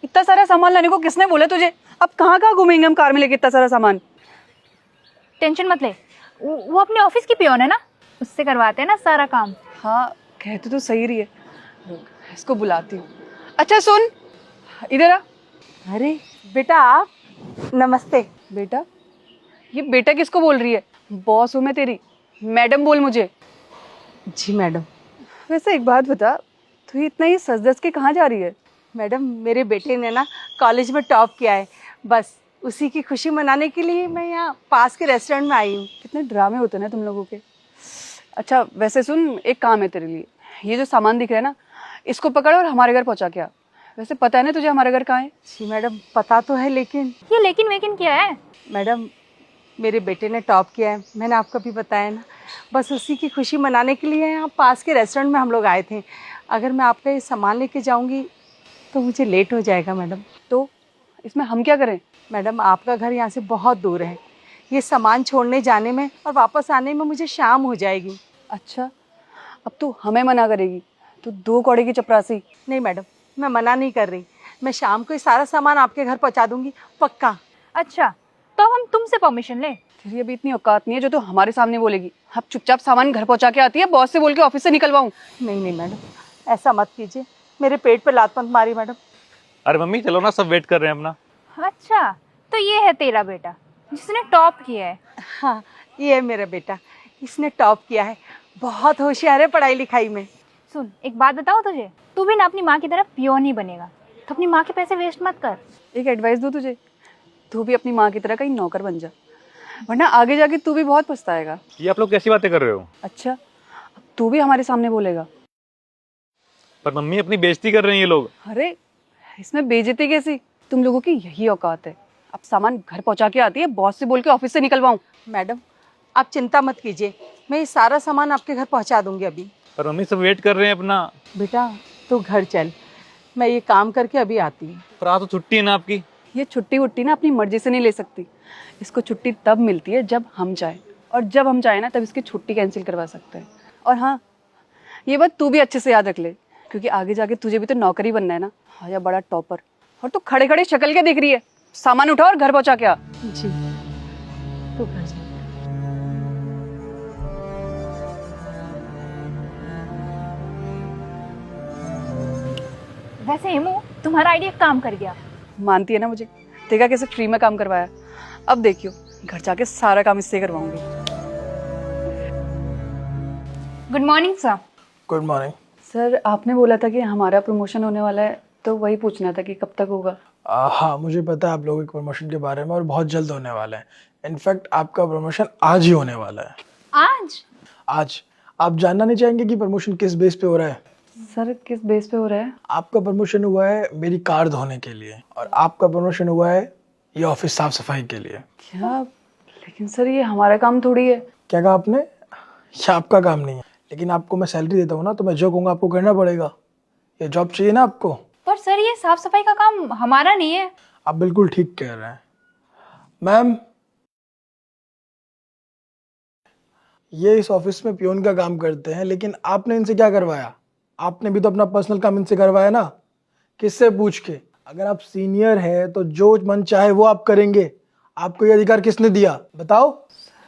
इतना सारा सामान लाने को किसने बोला तुझे? अब कहाँ कहाँ घूमेंगे हम कार में लेके इतना सारा सामान? टेंशन मत ले, वो अपने ऑफिस की पियोन है ना, उससे करवाते हैं ना सारा काम। हाँ, कहते तो सही रही है। रुक, इसको बुलाती हूँ। अच्छा सुन, इधर आ। अरे बेटा आप, नमस्ते। बेटा? ये बेटा किसको बोल रही है? बॉस हूँ मैं तेरी, मैडम बोल मुझे। जी मैडम। वैसे एक बात बता, तू इतना ही सज धज के कहाँ जा रही है? मैडम मेरे बेटे ने ना कॉलेज में टॉप किया है, बस उसी की खुशी मनाने के लिए मैं यहाँ पास के रेस्टोरेंट में आई हूँ। कितने ड्रामे होते हैं ना तुम लोगों के। अच्छा वैसे सुन, एक काम है तेरे लिए। ये जो सामान दिख रहा है ना, इसको पकड़ और हमारे घर पहुँचा के आ। वैसे पता है ना तुझे हमारा घर कहाँ है? जी मैडम पता तो है, लेकिन ये लेकिन वेकिन क्या है? मैडम मेरे बेटे ने टॉप किया है, मैंने आपको भी बताया ना, बस उसी की खुशी मनाने के लिए यहाँ पास के रेस्टोरेंट में हम लोग आए थे। अगर मैं आपका ये सामान लेके जाऊँगी तो मुझे लेट हो जाएगा मैडम। तो इसमें हम क्या करें? मैडम आपका घर यहाँ से बहुत दूर है, ये सामान छोड़ने जाने में और वापस आने में मुझे शाम हो जाएगी। अच्छा, अब तू हमें मना करेगी? तू दो कौड़े की चपरासी। नहीं मैडम, मैं मना नहीं कर रही, मैं शाम को ये सारा सामान आपके घर पहुँचा दूँगी, पक्का। अच्छा, तो अब हम तुमसे परमिशन ले? तेरी अभी इतनी औकात नहीं है जो तू हमारे सामने बोलेगी। अब चुपचाप सामान घर पहुँचा के आती है, बॉस से बोल के ऑफिस से निकलवाऊँ? नहीं नहीं मैडम, ऐसा मत कीजिए, मेरे पेट पे लात मत मारी मैडम। अरे मम्मी चलो ना, सब वेट कर रहे हैं अपना। अच्छा, तो ये है तेरा बेटा जिसने टॉप किया है? हाँ, ये है मेरा बेटा, इसने टॉप किया है, बहुत होशियार है पढ़ाई लिखाई में। सुन, एक बात बताओ तुझे, तू भी ना अपनी माँ की तरफ पियोन ही बनेगा, तो अपनी माँ के पैसे वेस्ट मत कर। एक एडवाइस दूँ तुझे, तू भी अपनी माँ की तरह कहीं नौकर बन जा, वरना आगे जाके तू भी बहुत पछताएगा। ये आप लोग कैसी बातें कर रहे हो? अच्छा, अब तू भी हमारे सामने बोलेगा? पर मम्मी अपनी बेइज्जती कर रहे हैं ये लोग। अरे इसमें बेइज्जती कैसी? तुम लोगों की यही औकात है। अब सामान घर पहुंचा के आती है, बॉस से बोल के ऑफिस से निकलवाऊं? मैडम आप चिंता मत कीजिए, मैं ये सारा सामान आपके घर पहुंचा दूंगी अभी। पर मम्मी सब वेट कर रहे हैं अपना। बेटा तू घर चल, मैं ये काम करके अभी आती हूँ। पर आज तो छुट्टी है ना आपकी। ये छुट्टी वुट्टी ना अपनी मर्जी से नहीं ले सकती। इसको छुट्टी तब मिलती है जब हम चाहें, और जब हम चाहें ना तब इसकी छुट्टी कैंसिल करवा सकते हैं। और हाँ, ये बात तू भी अच्छे से याद रख ले, क्योंकि आगे जाके तुझे भी तो नौकरी बनना है ना। हाँ, या बड़ा टॉपर। और तू खड़े खड़े शक्ल क्या दिख रही है? सामान उठा और घर पहुंचा के आ। जी तू घर चल। वैसे हेमू, तुम्हारा आइडिया काम कर गया। मानती है ना मुझे? देखा कैसे फ्री में काम करवाया। अब देखियो, घर जाके सारा काम इससे करवाऊंगी। Good morning sir. Good morning. Sir आपने बोला था कि हमारा प्रमोशन होने वाला है, तो वही पूछना था कि कब तक होगा। हाँ मुझे पता है आप लोगों के प्रमोशन के बारे में, और बहुत जल्द होने वाला है। इनफैक्ट आपका प्रमोशन आज ही होने वाला है। आज? आज। आप जानना नहीं चाहेंगे कि प्रमोशन किस बेस पे हो रहा है? सर किस बेस पे हो रहा है? आपका प्रमोशन हुआ है मेरी कार धोने के लिए, और आपका प्रमोशन हुआ है ये ऑफिस साफ सफाई के लिए। क्या? लेकिन सर ये हमारा काम थोड़ी है। क्या कहा आपने? ये आपका काम नहीं है, लेकिन आपको मैं सैलरी देता हूँ ना, तो मैं जो कहूँगा आपको करना पड़ेगा। ये जॉब चाहिए ना आपको। पर सर ये साफ सफाई का काम हमारा नहीं है। आप बिल्कुल ठीक कह रहे हैं मैम। ये इस ऑफिस में पियोन का काम करते हैं, लेकिन आपने इनसे क्या करवाया? आपने भी तो अपना पर्सनल काम इनसे करवाया ना, किससे पूछ के। अगर आप सीनियर है तो जो मन चाहे वो आप करेंगे। आपको ये अधिकार किसने दिया बताओ?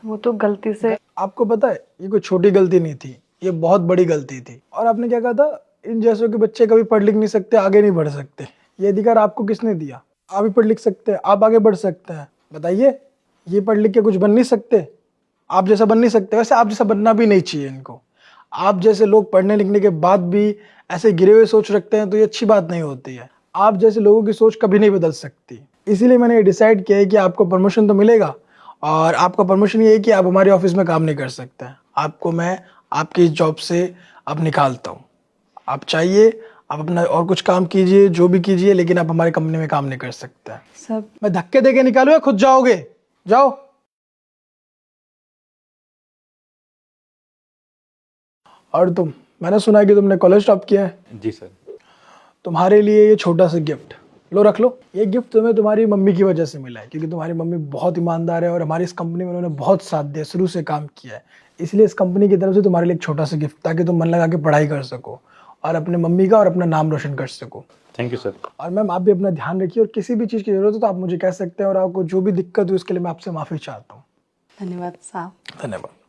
वो तो गलती से। आपको पता है ये कोई छोटी गलती नहीं थी, ये बहुत बड़ी गलती थी। और आपने क्या कहा था, इन जैसों के बच्चे कभी पढ़ लिख नहीं सकते, आगे नहीं बढ़ सकते। ये अधिकार आपको किसने दिया? आप भी पढ़ लिख सकते हैं, आप आगे बढ़ सकते हैं। बताइए, ये पढ़ लिख के कुछ बन नहीं सकते? आप जैसा बन नहीं सकते। वैसे आप जैसा बनना भी नहीं चाहिए इनको। आप जैसे लोग पढ़ने लिखने के बाद भी ऐसे गिरे हुए सोच रखते हैं तो ये अच्छी बात नहीं होती है। आप जैसे लोगों की सोच कभी नहीं बदल सकती। इसीलिए मैंने ये डिसाइड किया है कि आपको प्रमोशन तो मिलेगा, और आपका प्रमोशन ये है कि आप हमारे ऑफिस में काम नहीं कर सकते हैं। आपको मैं आपकी इस जॉब से अब निकालता हूँ। आप चाहिए आप अपना और कुछ काम कीजिए, जो भी कीजिए, लेकिन आप हमारी कंपनी में काम नहीं कर सकते हैं। सब मैं धक्के देके निकालू या खुद जाओगे? जाओ। और तुम, मैंने सुना है कि तुमने कॉलेज टॉप किया है। जी सर। तुम्हारे लिए ये छोटा सा गिफ्ट लो, रख लो। ये गिफ्ट तुम्हें तुम्हारी मम्मी की वजह से मिला है, क्योंकि तुम्हारी मम्मी बहुत ईमानदार है और हमारी इस कंपनी में उन्होंने बहुत साथ दिया, शुरू से काम किया है। इसलिए इस कंपनी की तरफ से तुम्हारे लिए एक छोटा सा गिफ्ट, ताकि तुम मन लगा के पढ़ाई कर सको और अपने मम्मी का और अपना नाम रोशन कर सको। Thank you sir. और मैम आप भी अपना ध्यान रखिए, और किसी भी चीज़ की जरूरत हो तो आप मुझे कह सकते हैं, और आपको जो भी दिक्कत हो इसके लिए मैं आपसे माफ़ी चाहता हूँ। धन्यवाद साहब। धन्यवाद।